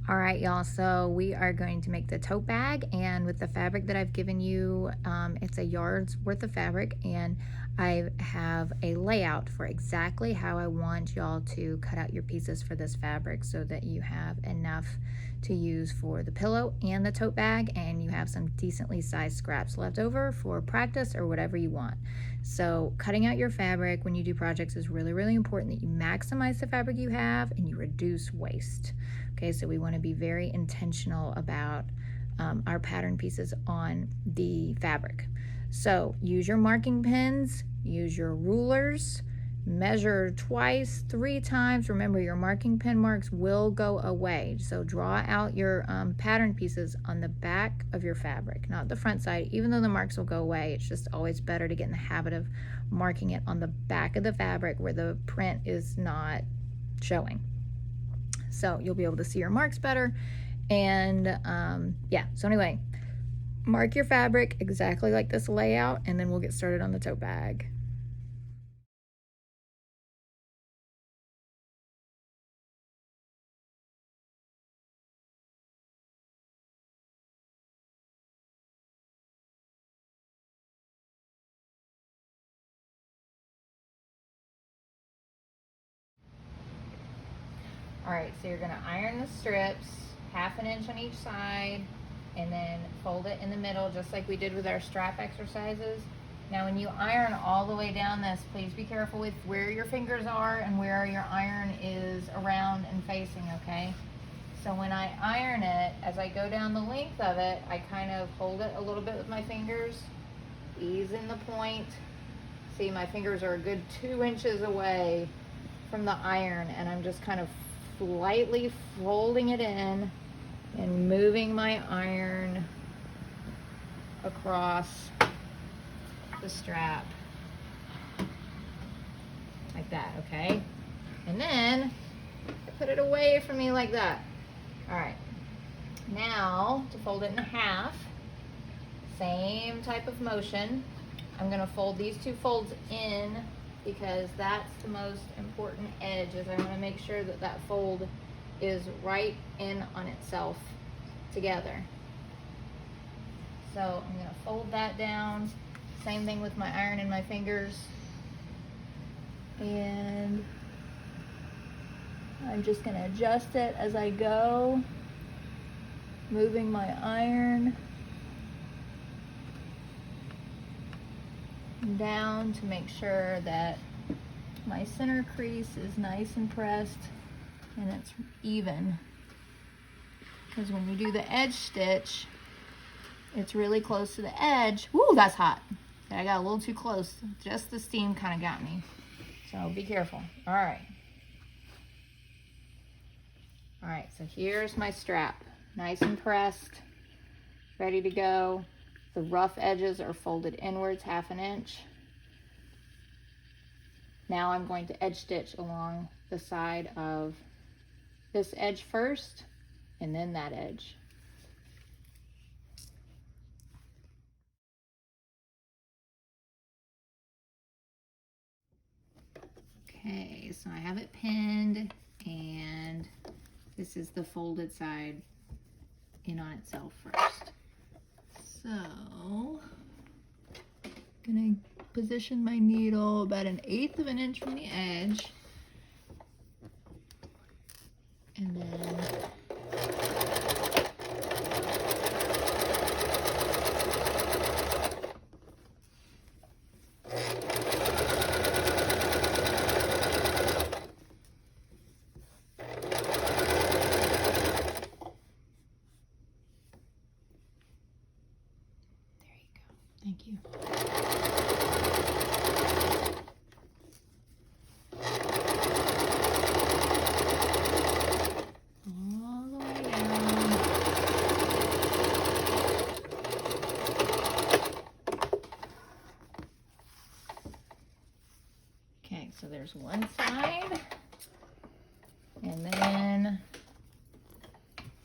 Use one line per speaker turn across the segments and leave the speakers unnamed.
All right, y'all, so we are going to make the tote bag, and with the fabric that I've given you, it's a yard's worth of fabric, and I have a layout for exactly how I want y'all to cut out your pieces for this fabric so that you have enough to use for the pillow and the tote bag, and you have some decently sized scraps left over for practice or whatever you want. So cutting out your fabric when you do projects is really, really important that you maximize the fabric you have and you reduce waste. Okay, so we want to be very intentional about our pattern pieces on the fabric. So use your marking pens, use your rulers, measure twice, 3 times. Remember, your marking pen marks will go away. So draw out your pattern pieces on the back of your fabric, not the front side. Even though the marks will go away, it's just always better to get in the habit of marking it on the back of the fabric where the print is not showing. So you'll be able to see your marks better. And yeah, so anyway, mark your fabric exactly like this layout, and then we'll get started on the tote bag. All right, so you're gonna iron the strips, 1/2 inch on each side, and then fold it in the middle, just like we did with our strap exercises. Now, when you iron all the way down this, please be careful with where your fingers are and where your iron is around and facing, okay? So when I iron it, as I go down the length of it, I kind of hold it a little bit with my fingers, ease in the point. See, my fingers are a good 2 inches away from the iron, and I'm just kind of lightly folding it in and moving my iron across the strap like that, okay? And then I put it away from me like that. All right, now to fold it in half, same type of motion. I'm gonna fold these 2 folds in because that's the most important edge, is I wanna make sure that that fold is right in on itself together. So I'm gonna fold that down. Same thing with my iron and my fingers. And I'm just gonna adjust it as I go, moving my iron down to make sure that my center crease is nice and pressed and it's even. Because when you do the edge stitch, it's really close to the edge. Woo, that's hot. I got a little too close. Just the steam kind of got me. So be careful. All right. All right, so here's my strap. Nice and pressed, ready to go. The rough edges are folded inwards 1/2 inch. Now I'm going to edge stitch along the side of this edge first, and then that edge. Okay, so I have it pinned, and this is the folded side in on itself first. So, gonna position my needle about 1/8 of an inch from the edge, and then thank you. All the way down. Okay, so there's one side. And then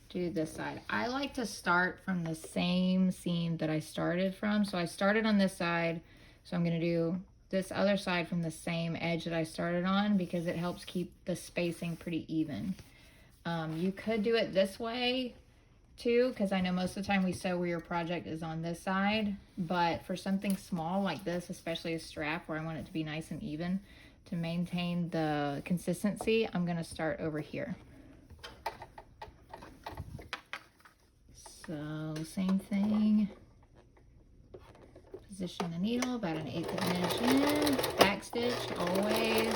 do this side. I like to start from the same seam that I started from. So I started on this side, so I'm gonna do this other side from the same edge that I started on because it helps keep the spacing pretty even. You could do it this way too, because I know most of the time we sew where your project is on this side, but for something small like this, especially a strap where I want it to be nice and even, to maintain the consistency, I'm going to start over here. So same thing, position the needle about 1/8 of an inch in, back stitch always.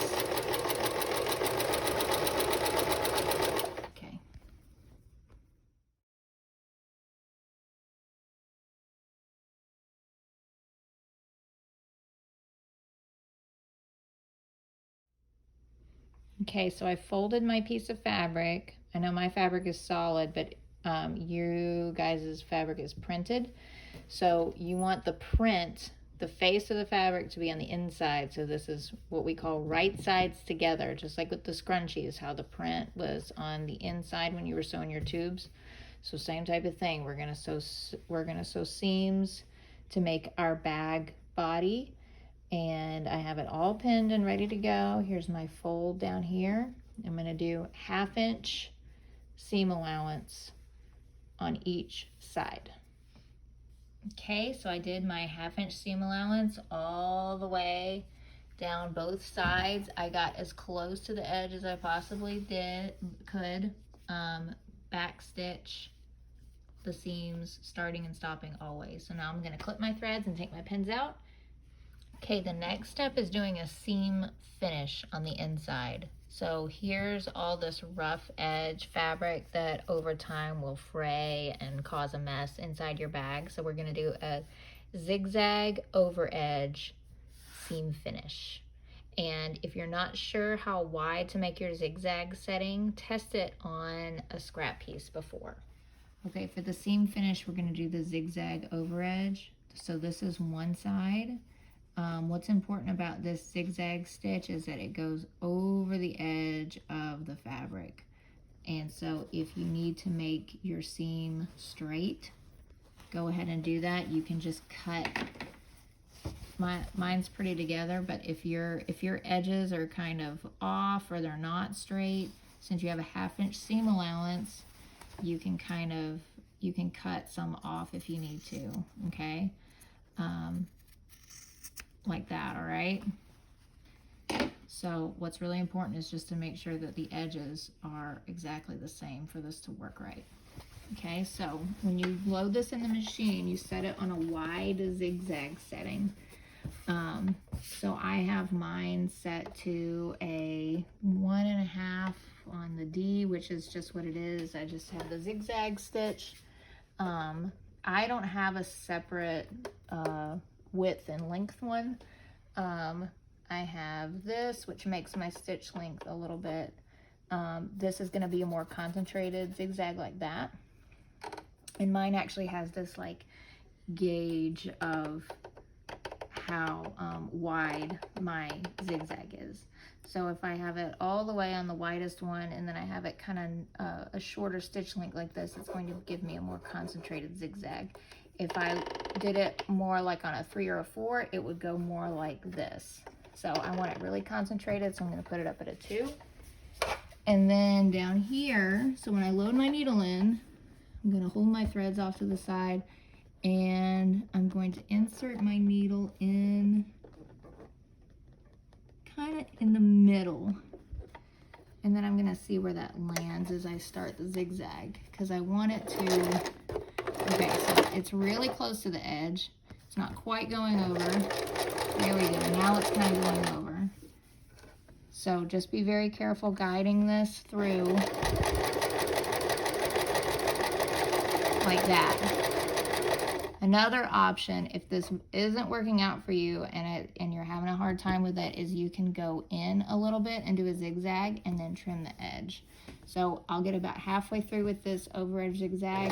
Okay. Okay, so I folded my piece of fabric. I know my fabric is solid, but you guys' fabric is printed. So you want the print, the face of the fabric, to be on the inside. So this is what we call right sides together, just like with the scrunchies, how the print was on the inside when you were sewing your tubes. So same type of thing. We're gonna sew seams to make our bag body. And I have it all pinned and ready to go. Here's my fold down here. I'm gonna do 1/2 inch seam allowance on each side. Okay, so I did my 1/2 inch seam allowance all the way down both sides. I got as close to the edge as I possibly could. Back stitch the seams, starting and stopping always. So now I'm gonna clip my threads and take my pins out. Okay, the next step is doing a seam finish on the inside. So here's all this rough edge fabric that over time will fray and cause a mess inside your bag. So we're gonna do a zigzag over edge seam finish. And if you're not sure how wide to make your zigzag setting, test it on a scrap piece before. Okay, for the seam finish, we're gonna do the zigzag over edge. So this is one side. What's important about this zigzag stitch is that it goes over the edge of the fabric. And so if you need to make your seam straight, go ahead and do that. You can just cut. Mine's pretty together, but if your edges are kind of off or they're not straight, since you have a 1/2 inch seam allowance, you can cut some off if you need to, okay? Like that, all right? So what's really important is just to make sure that the edges are exactly the same for this to work right. Okay, so when you load this in the machine, you set it on a wide zigzag setting. So I have mine set to a 1.5 on the D, which is just what it is. I just have the zigzag stitch. I don't have a separate width and length one. I have this, which makes my stitch length a little bit. This is going to be a more concentrated zigzag like that. And mine actually has this like gauge of how wide my zigzag is. So if I have it all the way on the widest one and then I have it kind of a shorter stitch length like this, it's going to give me a more concentrated zigzag. If I did it more like on a 3 or a 4, it would go more like this. So I want it really concentrated, so I'm going to put it up at a 2. And then down here, so when I load my needle in, I'm going to hold my threads off to the side and I'm going to insert my needle in kind of in the middle. And then I'm going to see where that lands as I start the zigzag, because I want it to, okay, so it's really close to the edge. It's not quite going over. There we go. Now it's kind of going over. So just be very careful guiding this through like that. Another option, if this isn't working out for you and you're having a hard time with it, is you can go in a little bit and do a zigzag and then trim the edge. So I'll get about halfway through with this overedge zigzag.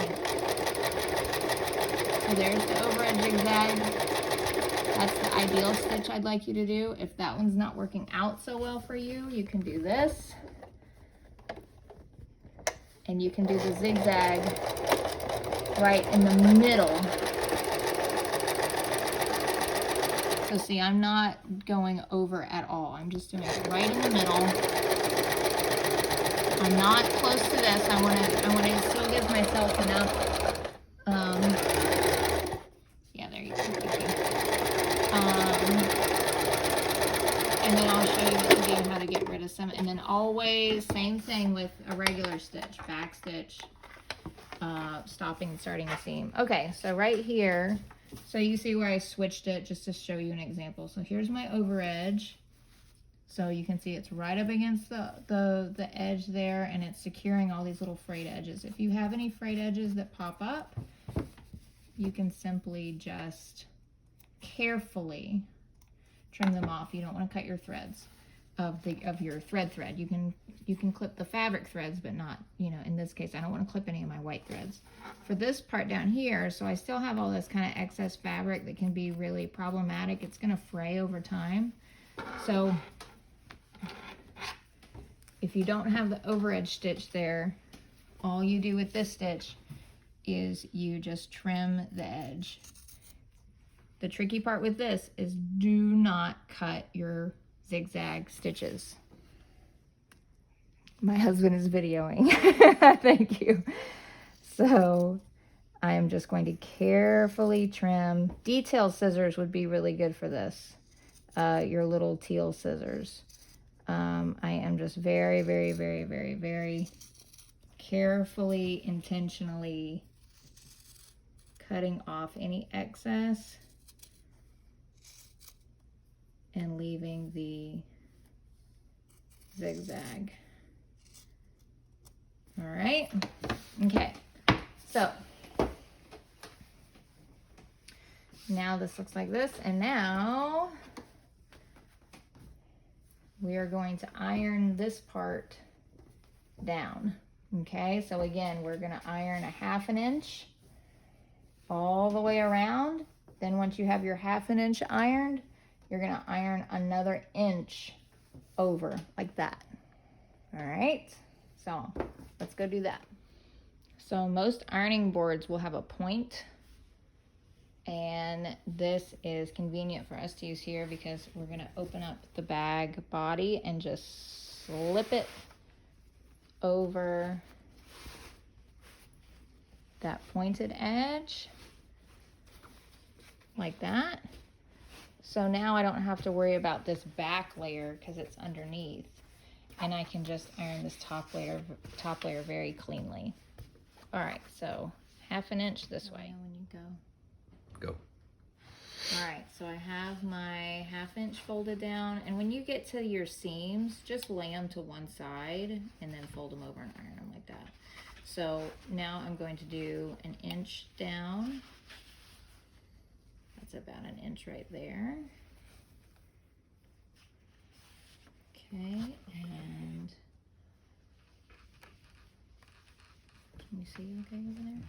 So there's the overedge zigzag. That's the ideal stitch I'd like you to do. If that one's not working out so well for you, you can do this. And you can do the zigzag right in the middle. So see, I'm not going over at all. I'm just doing it right in the middle. I'm not close to this. I want to still give myself enough. Yeah, there you go. Thank you. And then I'll show you again how to get rid of some. And then always, same thing with a regular stitch, back stitch, stopping and starting the seam. Okay, so right here, so you see where I switched it just to show you an example. So here's my over edge. So you can see it's right up against the edge there, and it's securing all these little frayed edges. If you have any frayed edges that pop up, you can simply just carefully trim them off. You don't want to cut your threads of your thread. You can clip the fabric threads, but not, you know, in this case I don't want to clip any of my white threads. For this part down here, so I still have all this kind of excess fabric that can be really problematic. It's going to fray over time. So if you don't have the overedge stitch there, all you do with this stitch is you just trim the edge. The tricky part with this is do not cut your zigzag stitches. My husband is videoing. Thank you. So I am just going to carefully trim. Detail scissors would be really good for this. Your little teal scissors. I am just very, very, very, very, very carefully, intentionally cutting off any excess and leaving the zigzag. All right. Okay. So now this looks like this, and now we are going to iron this part down. Okay, so again, we're going to iron a 1/2 inch all the way around. Then once you have your 1/2 inch ironed, you're going to iron another inch over like that. All right, so let's go do that. So most ironing boards will have a point, and this is convenient for us to use here because we're going to open up the bag body and just slip it over that pointed edge like that. So now I don't have to worry about this back layer because it's underneath, and I can just iron this top layer very cleanly. All right, so 1/2 inch this way. When you go. All right, so I have my 1/2 inch folded down, and when you get to your seams, just lay them to one side and then fold them over and iron them like that. So now I'm going to do an inch down. That's about an inch right there. Okay, and can you see okay over there?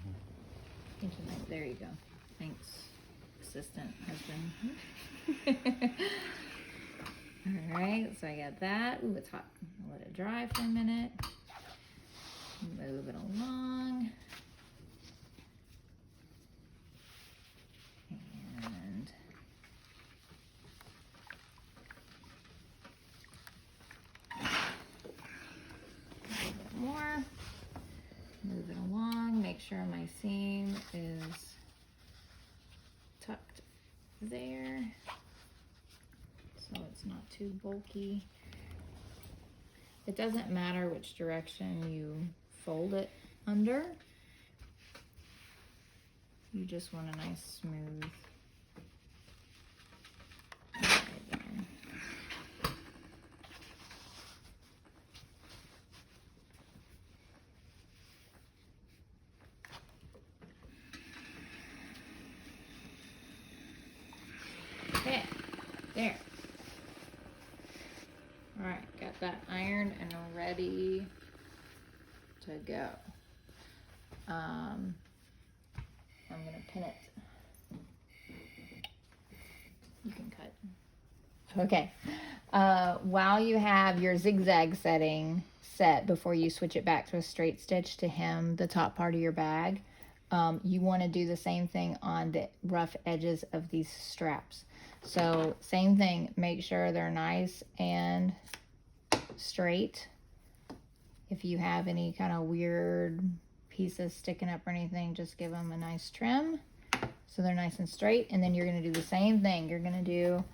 Mm-hmm. There you go. Thanks, assistant husband. All right, so I got that. Ooh, it's hot. I'll let it dry for a minute. Move it along. And a little bit more. Move it along. Make sure my seam is tucked there so it's not too bulky. It doesn't matter which direction you fold it under. You just want a nice smooth right there. Okay, there. All right, got that ironed and ready to go. I'm gonna pin it. You can cut. Okay. While you have your zigzag setting set before you switch it back to a straight stitch to hem the top part of your bag, you want to do the same thing on the rough edges of these straps. So same thing, make sure they're nice and straight. If you have any kind of weird pieces sticking up or anything, just give them a nice trim so they're nice and straight. And then you're going to do the same thing. You're going to do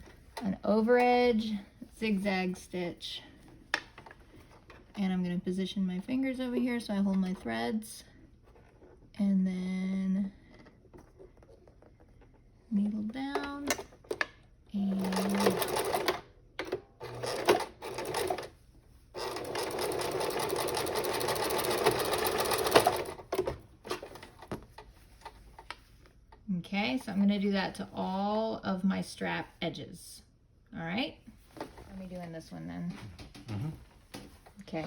an overedge zigzag stitch. And I'm going to position my fingers over here so I hold my threads. And then needle down and okay, so I'm going to do that to all of my strap edges. All right, let me doing this one then. Okay,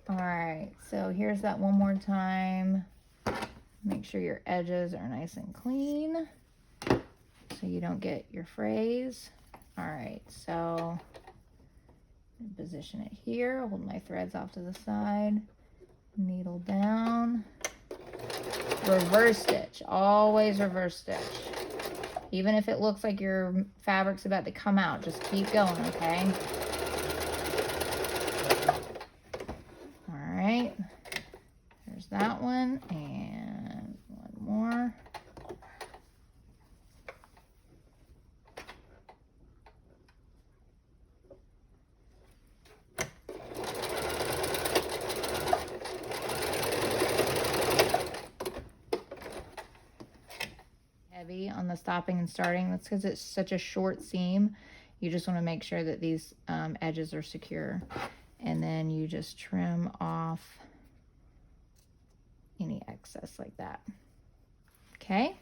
all right, so here's that one more time. Make sure your edges are nice and clean so you don't get your frays. All right, so position it here, hold my threads off to the side, needle down, reverse stitch, always reverse stitch. Even if it looks like your fabric's about to come out, just keep going, okay? All right, there's that one, and one more. Heavy on the stopping and starting. That's because it's such a short seam. You just want to make sure that these edges are secure, and then you just trim off any excess like that. Okay,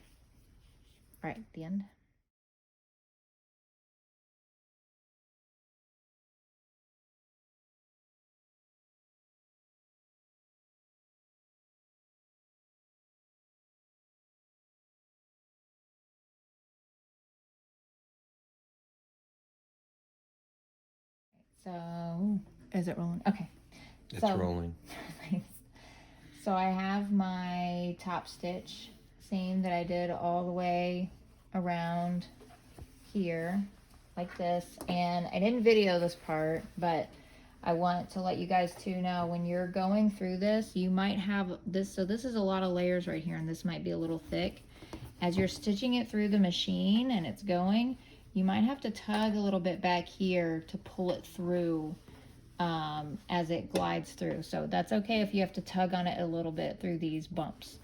all right, the end. So, is it rolling? Okay.
It's rolling.
Nice. So I have my top stitch seam that I did all the way around here, like this. And I didn't video this part, but I want to let you guys too know when you're going through this, you might have this. So this is a lot of layers right here, and this might be a little thick. As you're stitching it through the machine and it's going, you might have to tug a little bit back here to pull it through as it glides through. So that's okay if you have to tug on it a little bit through these bumps.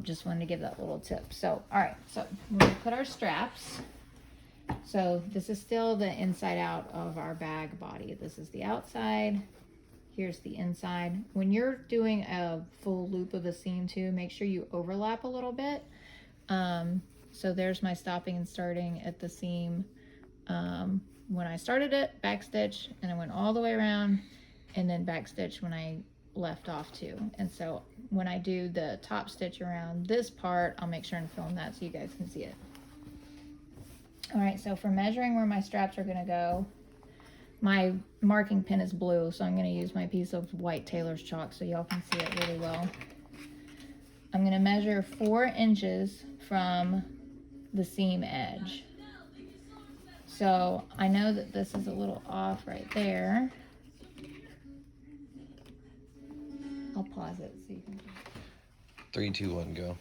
Just wanted to give that little tip. So, all right, so we're gonna put our straps. So this is still the inside out of our bag body. This is the outside. Here's the inside. When you're doing a full loop of a seam too, make sure you overlap a little bit. So there's my stopping and starting at the seam. When I started it, back stitch, and I went all the way around, and then back stitch when I left off too. And so when I do the top stitch around this part, I'll make sure and film that so you guys can see it. All right, so for measuring where my straps are gonna go, my marking pin is blue, so I'm gonna use my piece of white tailor's chalk so y'all can see it really well. I'm gonna measure 4 inches from the seam edge. So I know that this is a little off right there. I'll pause it so you can.
3, 2, 1, go.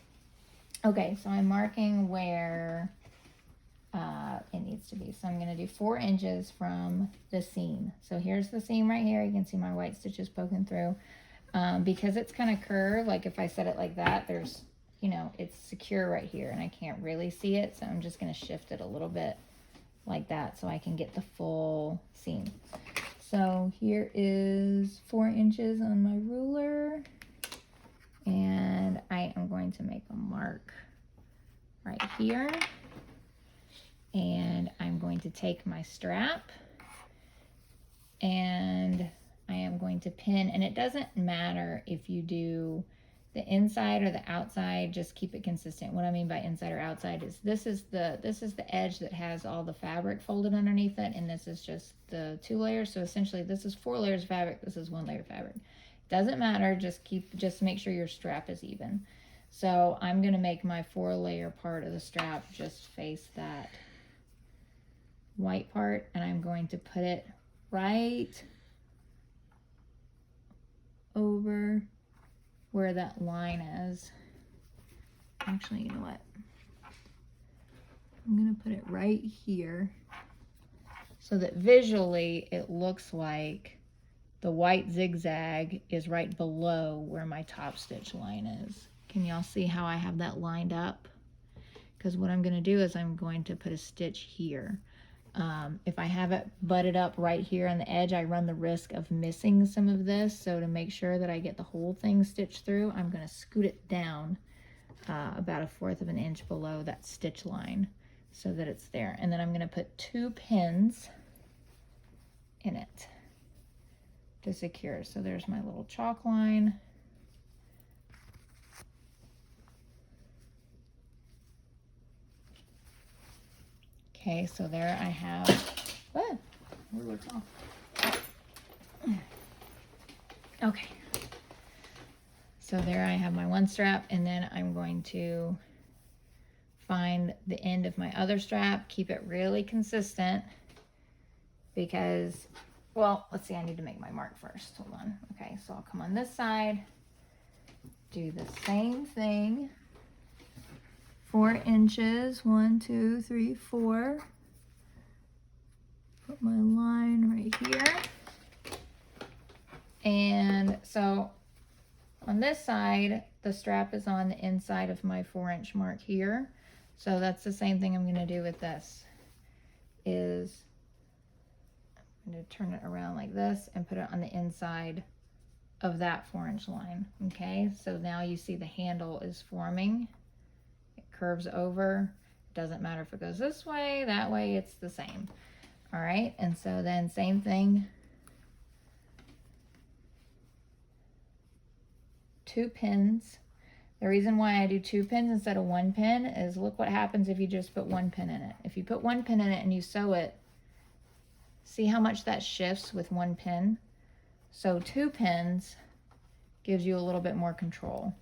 Okay, so I'm marking where it needs to be. So I'm gonna do 4 inches from the seam. So here's the seam right here. You can see my white stitches poking through. Because it's kind of curved, like if I set it like that, there's, you know, it's secure right here and I can't really see it. So I'm just gonna shift it a little bit like that so I can get the full seam. So here is 4 inches on my ruler, and I am going to make a mark right here, and I'm going to take my strap and I am going to pin, and it doesn't matter if you do the inside or the outside, just keep it consistent. What I mean by inside or outside is this is the edge that has all the fabric folded underneath it, and this is just the 2 layers. So essentially this is 4 layers of fabric, this is 1 layer of fabric. Doesn't matter, just make sure your strap is even. So I'm gonna make my 4-layer part of the strap just face that white part, and I'm going to put it right over where that line is. Actually, you know what? I'm gonna put it right here so that visually it looks like the white zigzag is right below where my top stitch line is. Can y'all see how I have that lined up? Because what I'm gonna do is I'm going to put a stitch here. If I have it butted up right here on the edge, I run the risk of missing some of this. So to make sure that I get the whole thing stitched through, I'm gonna scoot it down about 1/4 of an inch below that stitch line so that it's there. And then I'm gonna put 2 pins in it to secure. So there's my little chalk line. Okay, so there I have, okay. So there I have my one strap, and then I'm going to find the end of my other strap, keep it really consistent because, well, let's see, I need to make my mark first. Hold on. Okay, so I'll come on this side, do the same thing, 4 inches, 1, 2, 3, 4. Put my line right here. And so on this side, the strap is on the inside of my 4-inch mark here. So that's the same thing I'm gonna do with this, is I'm gonna turn it around like this and put it on the inside of that 4-inch line, okay? So now you see the handle is forming. It curves over. It doesn't matter if it goes this way, that way, it's the same. All right, and so then same thing. 2 pins. The reason why I do 2 pins instead of 1 pin is look what happens if you just put 1 pin in it. If you put 1 pin in it and you sew it, see how much that shifts with 1 pin? So 2 pins gives you a little bit more control.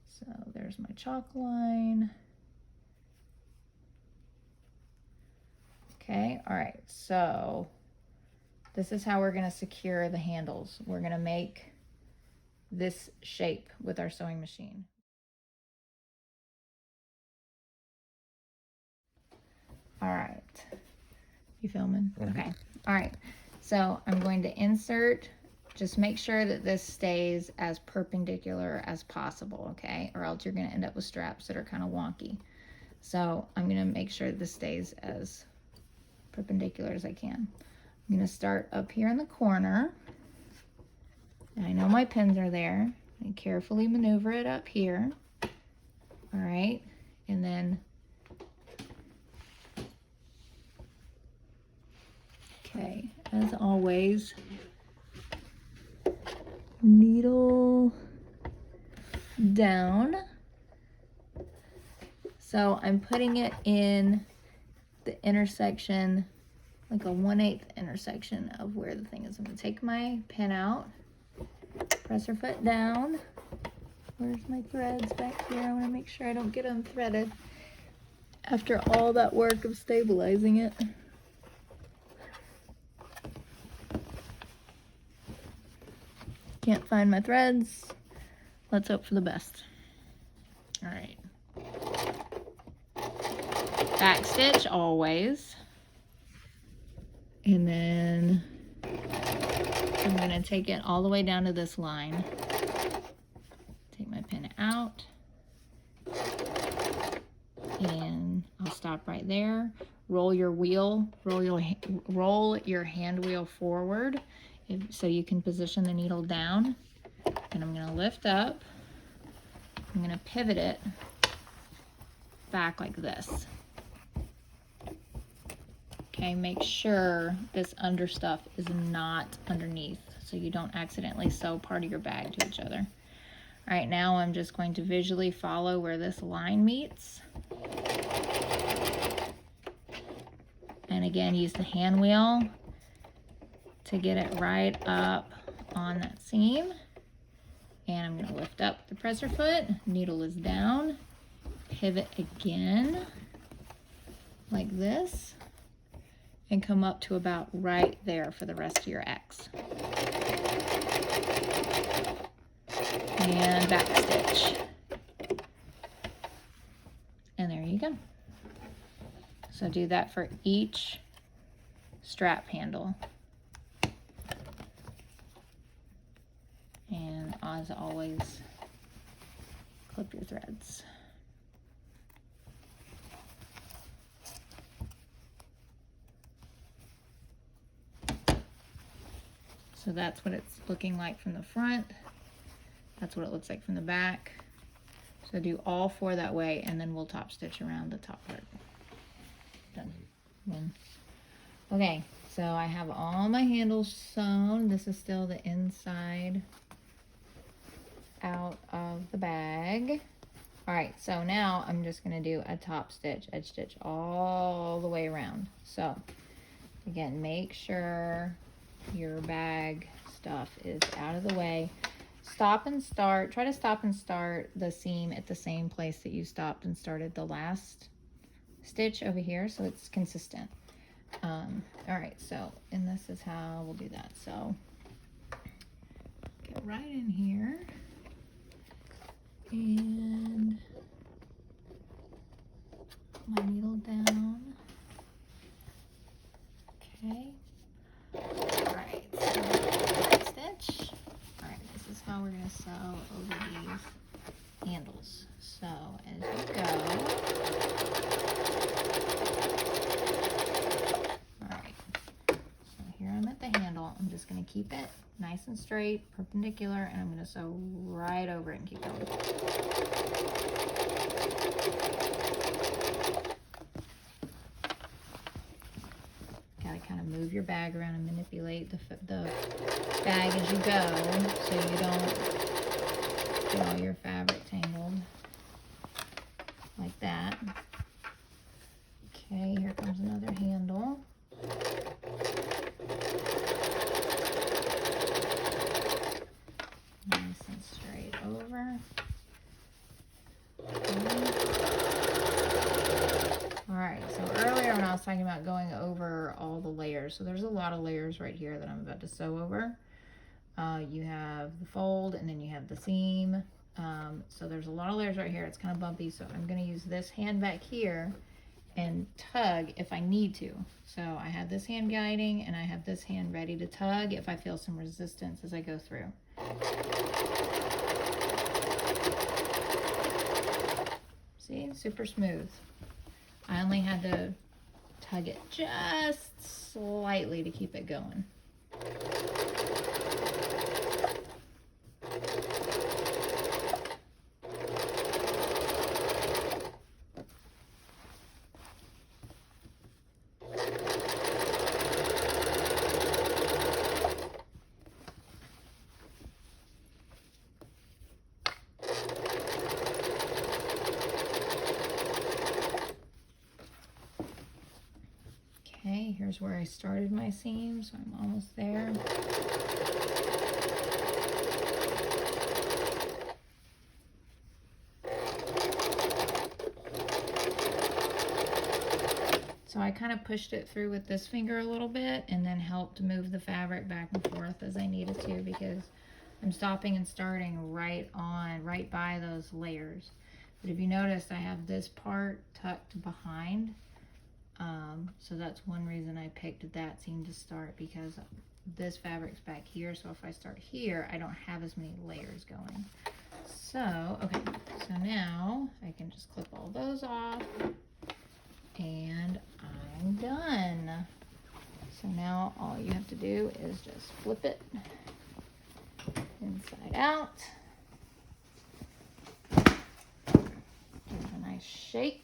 So there's my chalk line. Okay, all right, so this is how we're gonna secure the handles. We're gonna make this shape with our sewing machine. All right, you filming?
Mm-hmm.
Okay, all right. So I'm going to insert, just make sure that this stays as perpendicular as possible, okay? Or else you're gonna end up with straps that are kind of wonky. So I'm gonna make sure this stays as perpendicular as I can. I'm gonna start up here in the corner. And I know my pins are there. I carefully maneuver it up here. All right, and then, okay, as always, needle down. So I'm putting it in the intersection, like a 1/8 intersection of where the thing is. I'm gonna take my pin out, press her foot down. Where's my threads back here? I wanna make sure I don't get unthreaded after all that work of stabilizing it. Can't find my threads. Let's hope for the best. All right. Back stitch always. And then I'm gonna take it all the way down to this line. Take my pin out. And I'll stop right there. Roll your wheel, roll your hand wheel forward so you can position the needle down. And I'm gonna lift up. I'm gonna pivot it back like this. Okay, make sure this under stuff is not underneath so you don't accidentally sew part of your bag to each other. All right, now I'm just going to visually follow where this line meets. And again, use the hand wheel to get it right up on that seam. And I'm gonna lift up the presser foot, needle is down, pivot again, like this, and come up to about right there for the rest of your X. and back stitch. And there you go. So do that for each strap handle. And as always, clip your threads. So that's what it's looking like from the front. That's what it looks like from the back. So do all 4 that way, and then we'll top stitch around the top part. Done. Done. Okay, so I have all my handles sewn. This is still the inside out of the bag. All right, so now I'm just gonna do a top stitch, edge stitch all the way around. So again, make sure your bag stuff is out of the way. Stop and start, try to stop and start the seam at the same place that you stopped and started the last stitch over here, so it's consistent. All right, so, and this is how we'll do that. So get right in here and put my needle down. Okay. All right, so stitch. All right, this is how we're gonna sew over these handles. So as you go, all right, so here I'm at the handle. I'm just gonna keep it nice and straight, perpendicular, and I'm gonna sew right over it and keep going. Gotta kind of move your bag around and manipulate the bag as you go, so you don't get all your fabric tangled like that. Okay, here comes another handle. Nice and straight over. Alright, so earlier when I was talking about going over all the layers, so there's a lot of layers right here that I'm about to sew over. You have the fold, and then you have the seam. So there's a lot of layers right here. It's kind of bumpy, so I'm going to use this hand back here and tug if I need to. So I have this hand guiding, and I have this hand ready to tug if I feel some resistance as I go through. See, super smooth. I only had to tug it just slightly to keep it going. Okay, here's where I started my seam, so I'm almost there. So I kind of pushed it through with this finger a little bit and then helped move the fabric back and forth as I needed to, because I'm stopping and starting right by those layers. But if you notice, I have this part tucked behind. So that's one reason I picked that seam to start, because this fabric's back here. So if I start here, I don't have as many layers going. So, okay, so now I can just clip all those off and I'm done. So now all you have to do is just flip it inside out. Give it a nice shake.